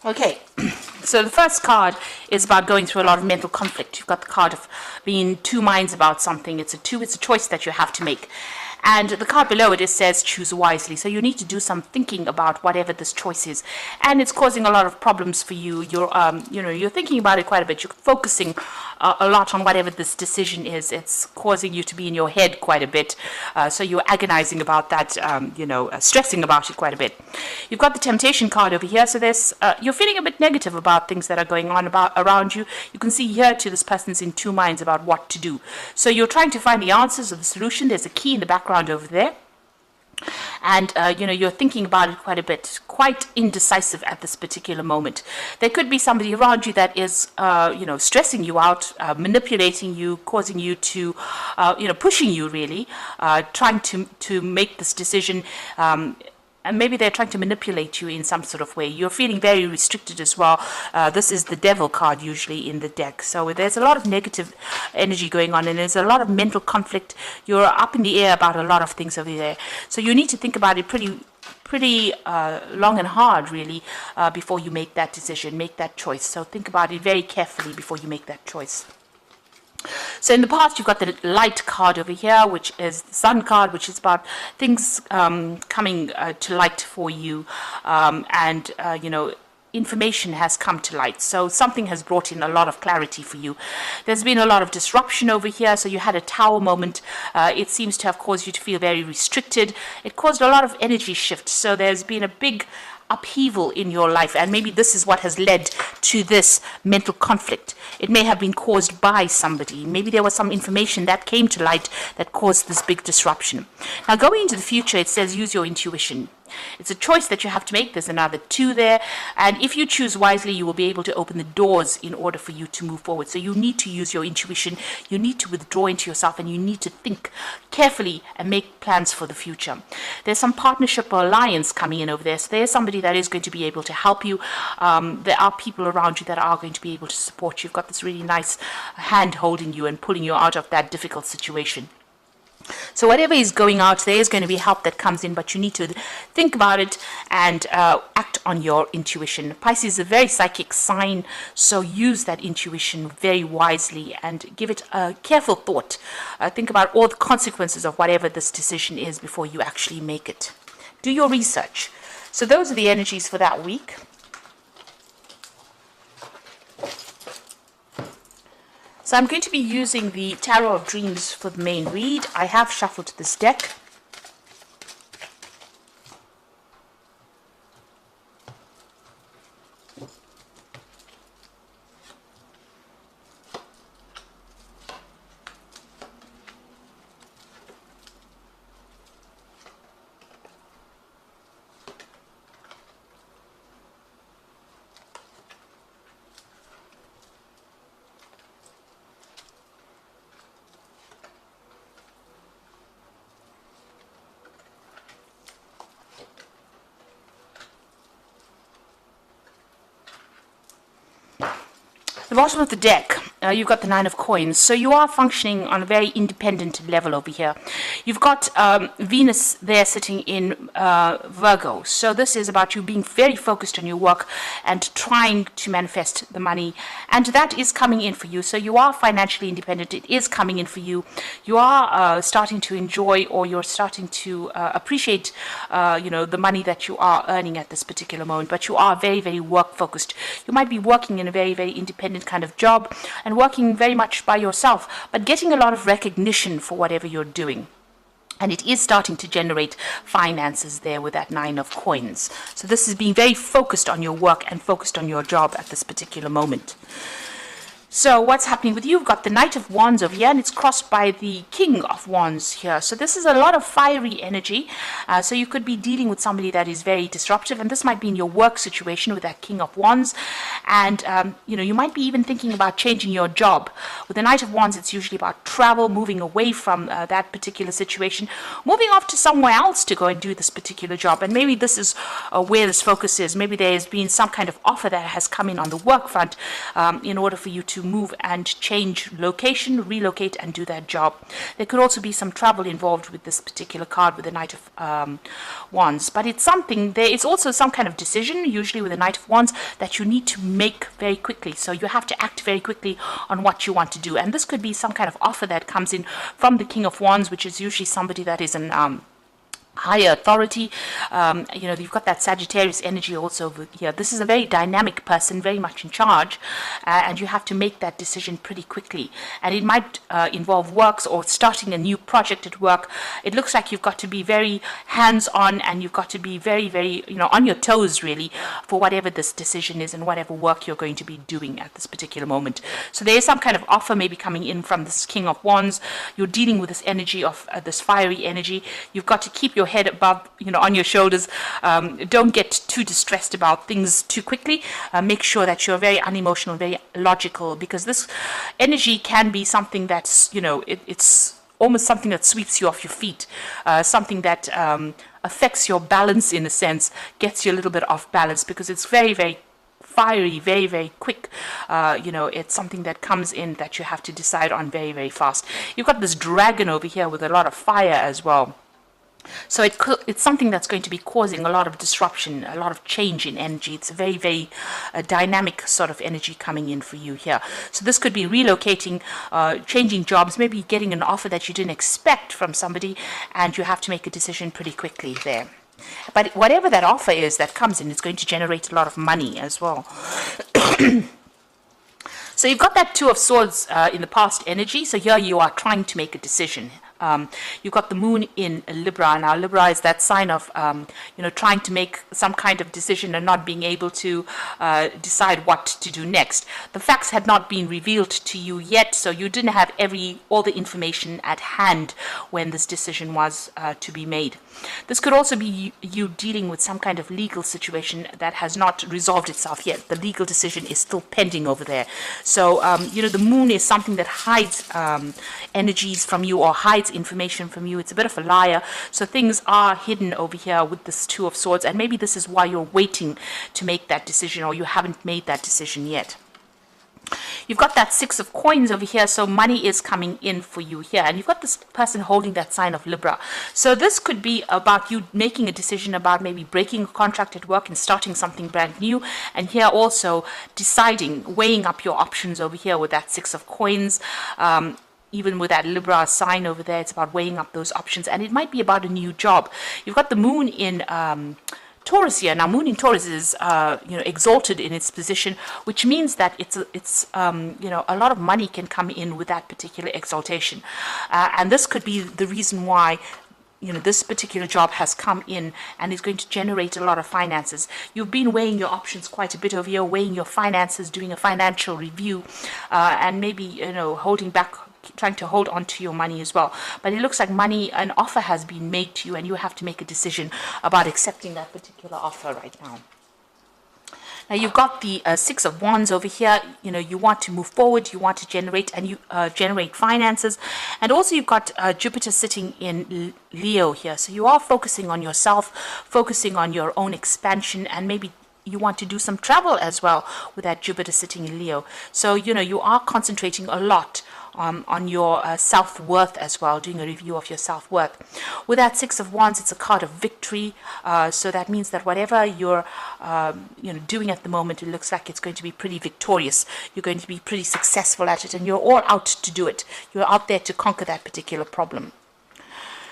Okay, so the first card is about going through a lot of mental conflict. You've got the card of being in two minds about something. It's a choice that you have to make. And the card below it says choose wisely. So you need to do some thinking about whatever this choice is. And it's causing a lot of problems for you. You're thinking about it quite a bit. You're focusing a lot on whatever this decision is. It's causing you to be in your head quite a bit. So you're agonizing about that, stressing about it quite a bit. You've got the temptation card over here. So you're feeling a bit negative about things that are going on around you. You can see here too, this person's in two minds about what to do. So you're trying to find the answers or the solution. There's a key in the background over there, and you're thinking about it quite a bit, quite indecisive at this particular moment. There could be somebody around you that is stressing you out, manipulating you, causing you to pushing you really, trying to make this decision, and maybe they're trying to manipulate you in some sort of way. You're feeling very restricted as well. This is the devil card usually in the deck. So there's a lot of negative energy going on, and there's a lot of mental conflict. You're up in the air about a lot of things over there. So you need to think about it pretty long and hard, really, before you make that decision, make that choice. So think about it very carefully before you make that choice. So in the past, you've got the light card over here, which is the sun card, which is about things coming to light for you, information has come to light. So something has brought in a lot of clarity for you. There's been a lot of disruption over here. So you had a tower moment. It seems to have caused you to feel very restricted. It caused a lot of energy shift. So there's been a big upheaval in your life, and maybe this is what has led to this mental conflict. It may have been caused by somebody. Maybe there was some information that came to light that caused this big disruption. Now, going into the future, it says use your intuition. It's a choice that you have to make. There's another 2 there, and if you choose wisely, you will be able to open the doors in order for you to move forward. So you need to use your intuition. You need to withdraw into yourself, and you need to think carefully and make plans for the future. There's some partnership or alliance coming in over there. So there's somebody that is going to be able to help you. There are people around you that are going to be able to support you. You've got this really nice hand holding you and pulling you out of that difficult situation. So whatever is going out, there is going to be help that comes in, but you need to think about it and act on your intuition. Pisces is a very psychic sign, so use that intuition very wisely and give it a careful thought. Think about all the consequences of whatever this decision is before you actually make it. Do your research. So those are the energies for that week. So I'm going to be using the Tarot of Dreams for the main read. I have shuffled this deck. The bottom of the deck, you've got the 9 of coins. So you are functioning on a very independent level over here. You've got Venus there sitting in Virgo. So this is about you being very focused on your work and trying to manifest the money. And that is coming in for you. So you are financially independent. It is coming in for you. You are starting to enjoy, or you're starting to appreciate, the money that you are earning at this particular moment. But you are very, very work focused. You might be working in a very, very independent kind of job and working very much by yourself, but getting a lot of recognition for whatever you're doing. And it is starting to generate finances there with that 9 of coins. So this is being very focused on your work and focused on your job at this particular moment. So what's happening with you? You've got the Knight of Wands over here, and it's crossed by the King of Wands here. So this is a lot of fiery energy. So you could be dealing with somebody that is very disruptive, and this might be in your work situation with that King of Wands. And, you might be even thinking about changing your job. With the Knight of Wands, it's usually about travel, moving away from that particular situation, moving off to somewhere else to go and do this particular job. And maybe this is where this focus is. Maybe there's been some kind of offer that has come in on the work front in order for you to move and change location, relocate, and do that job. There could also be some travel involved with this particular card with the Knight of Wands. But it's something, there is also some kind of decision, usually with the Knight of Wands, that you need to make very quickly. So you have to act very quickly on what you want to do. And this could be some kind of offer that comes in from the King of Wands, which is usually somebody that is an higher authority. You've got that Sagittarius energy also over here. This is a very dynamic person, very much in charge, and you have to make that decision pretty quickly. And it might involve works or starting a new project at work. It looks like you've got to be very hands-on, and you've got to be very, very, on your toes, really, for whatever this decision is and whatever work you're going to be doing at this particular moment. So there is some kind of offer maybe coming in from this King of Wands. You're dealing with this energy of this fiery energy. You've got to keep your head above, on your shoulders. Don't get too distressed about things too quickly. Make sure that you're very unemotional, very logical, because this energy can be something that's, it's almost something that sweeps you off your feet, something that affects your balance in a sense, gets you a little bit off balance, because it's very, very fiery, very, very quick. It's something that comes in that you have to decide on very, very fast. You've got this dragon over here with a lot of fire as well. So it's something that's going to be causing a lot of disruption, a lot of change in energy. It's a very, very dynamic sort of energy coming in for you here. So this could be relocating, changing jobs, maybe getting an offer that you didn't expect from somebody, and you have to make a decision pretty quickly there. But whatever that offer is that comes in, it's going to generate a lot of money as well. So you've got that Two of Swords in the past energy. So here you are trying to make a decision. You've got the moon in Libra. Now Libra is that sign of trying to make some kind of decision and not being able to decide what to do next. The facts had not been revealed to you yet, so you didn't have all the information at hand when this decision was to be made. This could also be you dealing with some kind of legal situation that has not resolved itself yet. The legal decision is still pending over there. So the moon is something that hides energies from you or hides information from you. It's a bit of a liar. So things are hidden over here with this Two of Swords, and maybe this is why you're waiting to make that decision, or you haven't made that decision yet. You've got that Six of Coins over here, so money is coming in for you here. And you've got this person holding that sign of Libra. So this could be about you making a decision about maybe breaking a contract at work and starting something brand new. And here also deciding, weighing up your options over here with that Six of Coins. Even with that Libra sign over there, it's about weighing up those options. And it might be about a new job. You've got the moon in Taurus here. Now, moon in Taurus is, exalted in its position, which means that it's a lot of money can come in with that particular exaltation. And this could be the reason why this particular job has come in and is going to generate a lot of finances. You've been weighing your options quite a bit over here, weighing your finances, doing a financial review, and maybe, holding back, trying to hold on to your money as well. But it looks like an offer has been made to you, and you have to make a decision about accepting that particular offer right now. Now you've got the Six of Wands over here. You want to move forward, you want to generate, and you generate finances. And also you've got Jupiter sitting in Leo here. So you are focusing on yourself, focusing on your own expansion, and maybe you want to do some travel as well with that Jupiter sitting in Leo. So, you are concentrating a lot on your self-worth as well, doing a review of your self-worth. With that Six of Wands, it's a card of victory. So that means that whatever you're doing at the moment, it looks like it's going to be pretty victorious. You're going to be pretty successful at it, and you're all out to do it. You're out there to conquer that particular problem.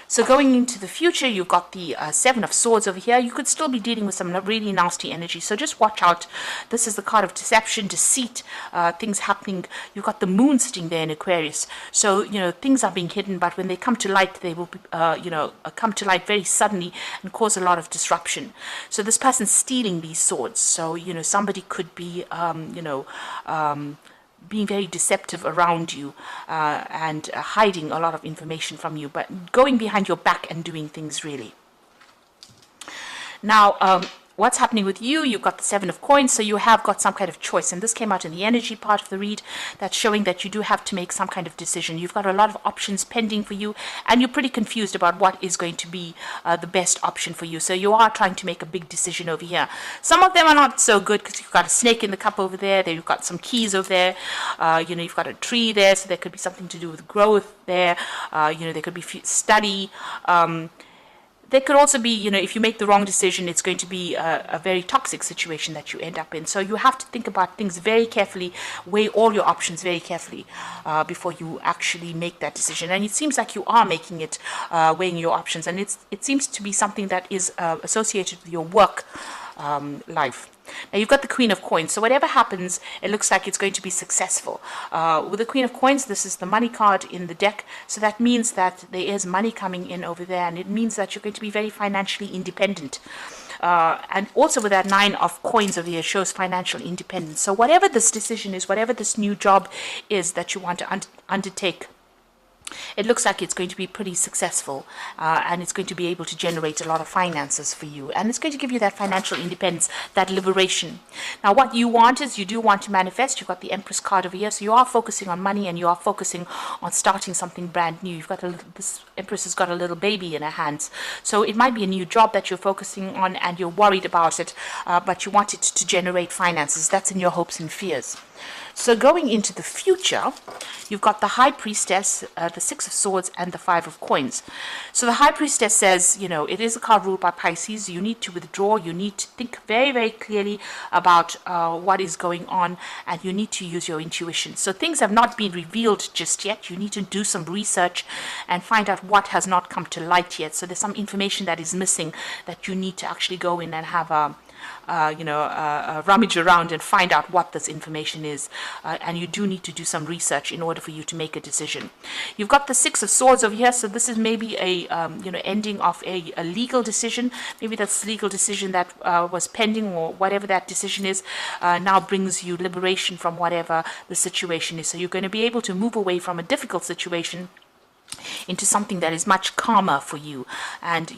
So going into the future, you've got the Seven of Swords over here. You could still be dealing with some really nasty energy. So just watch out. This is the card of deception, deceit, things happening. You've got the moon sitting there in Aquarius. So, things are being hidden, but when they come to light, they will, come to light very suddenly and cause a lot of disruption. So this person's stealing these swords. So, somebody could be, being very deceptive around you and hiding a lot of information from you, but going behind your back and doing things really. Now, what's happening with you? You've got the Seven of Coins, so you have got some kind of choice. And this came out in the energy part of the read. That's showing that you do have to make some kind of decision. You've got a lot of options pending for you, and you're pretty confused about what is going to be the best option for you. So you are trying to make a big decision over here. Some of them are not so good because you've got a snake in the cup over there. You've got some keys over there. You've got a tree there, so there could be something to do with growth there. There could be study. There could also be, if you make the wrong decision, it's going to be a very toxic situation that you end up in. So you have to think about things very carefully, weigh all your options very carefully before you actually make that decision. And it seems like you are making it, weighing your options. And it seems to be something that is associated with your work life. Now you've got the Queen of Coins, so whatever happens, it looks like it's going to be successful. With the Queen of Coins, this is the money card in the deck, so that means that there is money coming in over there, and it means that you're going to be very financially independent. And also with that Nine of Coins over here shows financial independence. So whatever this decision is, whatever this new job is that you want to undertake, it looks like it's going to be pretty successful, and it's going to be able to generate a lot of finances for you, and it's going to give you that financial independence, that liberation. Now what you want is, you do want to manifest. You've got the Empress card over here, so you are focusing on money, and you are focusing on starting something brand new. You've got this Empress has got a little baby in her hands, so it might be a new job that you're focusing on, and you're worried about it, but you want it to generate finances. That's in your hopes and fears. So going into the future, you've got the High Priestess, the Six of Swords, and the Five of Coins. So the High Priestess says, it is a card ruled by Pisces. You need to withdraw. You need to think very, very clearly about what is going on, and you need to use your intuition. So things have not been revealed just yet. You need to do some research and find out what has not come to light yet. So there's some information that is missing that you need to actually go in and have a rummage around and find out what this information is, and you do need to do some research in order for you to make a decision. You've got the Six of Swords over here, so this is maybe a ending of a legal decision. Maybe that's legal decision that was pending, or whatever that decision is, now brings you liberation from whatever the situation is. So you're going to be able to move away from a difficult situation into something that is much calmer for you, and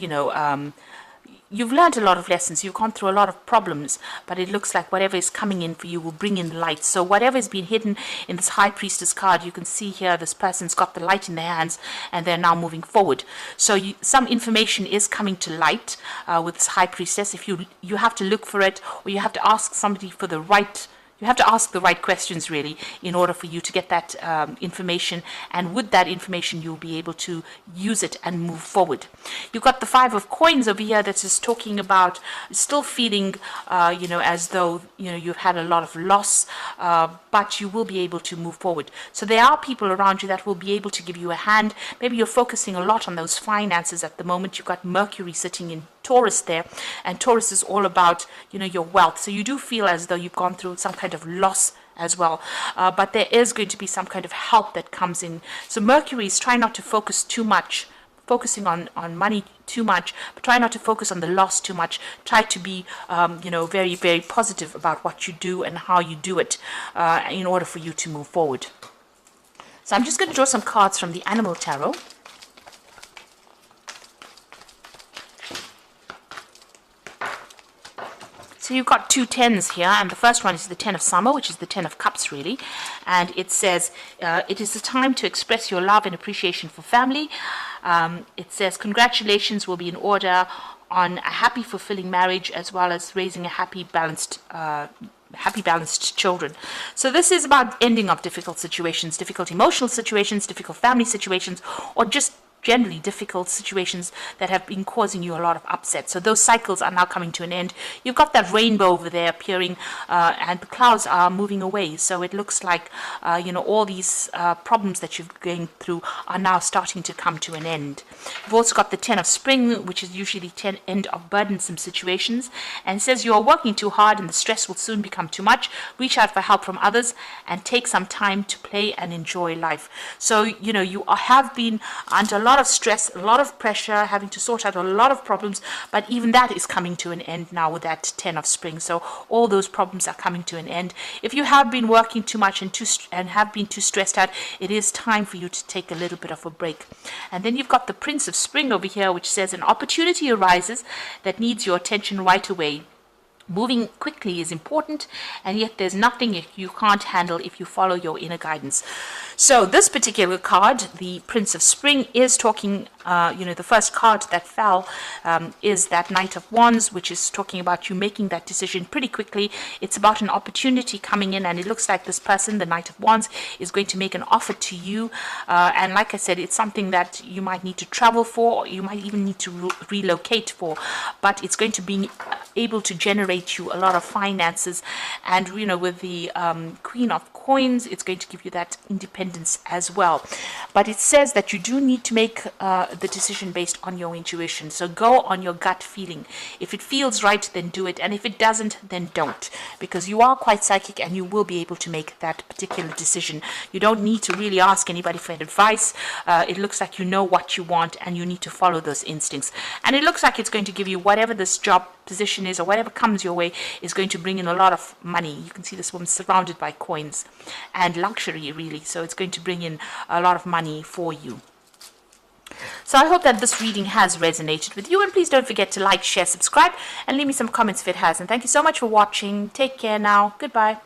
you've learned a lot of lessons. You've gone through a lot of problems, but it looks like whatever is coming in for you will bring in light. So whatever has been hidden in this High Priestess card, you can see here this person's got the light in their hands, and they're now moving forward. So some information is coming to light with this High Priestess. If you have to look for it, or you have to ask somebody for the right. You have to ask the right questions, really, in order for you to get that information. And with that information, you'll be able to use it and move forward. You've got the Five of Coins over here that is talking about still feeling, as though, you've had a lot of loss, but you will be able to move forward. So there are people around you that will be able to give you a hand. Maybe you're focusing a lot on those finances at the moment. You've got Mercury sitting in Taurus there, and Taurus is all about your wealth. So you do feel as though you've gone through some kind of loss as well, but there is going to be some kind of help that comes in. So Mercury is trying not to focus too much, focusing on money too much, but try not to focus on the loss too much. Try to be very, very positive about what you do and how you do it in order for you to move forward. So I'm just going to draw some cards from the Animal Tarot. So you've got two tens here, and the first one is the Ten of Summer, which is the Ten of Cups, really. And it says, it is the time to express your love and appreciation for family. It says, congratulations will be in order on a happy, fulfilling marriage, as well as raising a happy, balanced children. So this is about ending of difficult situations, difficult emotional situations, difficult family situations, or just generally difficult situations that have been causing you a lot of upset. So those cycles are now coming to an end. You've got that rainbow over there appearing, and the clouds are moving away. So it looks like, all these problems that you're going through are now starting to come to an end. You've also got the Ten of Spring, which is usually the end of burdensome situations, and says you are working too hard and the stress will soon become too much. Reach out for help from others and take some time to play and enjoy life. So, you have been under a lot of stress, a lot of pressure, having to sort out a lot of problems, but even that is coming to an end now with that Ten of Spring. So all those problems are coming to an end. If you have been working too much and have been too stressed out, it is time for you to take a little bit of a break. And then you've got the Prince of Spring over here, which says an opportunity arises that needs your attention right away. Moving quickly is important, and yet there's nothing you can't handle if you follow your inner guidance. So this particular card, the Prince of Spring, is talking, the first card that fell is that Knight of Wands, which is talking about you making that decision pretty quickly. It's about an opportunity coming in, and it looks like this person, the Knight of Wands, is going to make an offer to you. And like I said, it's something that you might need to travel for, or you might even need to relocate for, but it's going to be able to generate you a lot of finances. And with the Queen of Coins, it's going to give you that independence as well. But it says that you do need to make the decision based on your intuition. So go on your gut feeling. If it feels right, then do it, and if it doesn't, then don't, because you are quite psychic and you will be able to make that particular decision. You don't need to really ask anybody for advice. It looks like you know what you want, and you need to follow those instincts. And it looks like it's going to give you whatever this job position is, or whatever comes your way, is going to bring in a lot of money. You can see this woman surrounded by coins and luxury, really. So it's going to bring in a lot of money for you. So I hope that this reading has resonated with you, and please don't forget to like, share, subscribe, and leave me some comments if it has. And thank you so much for watching. Take care now. Goodbye.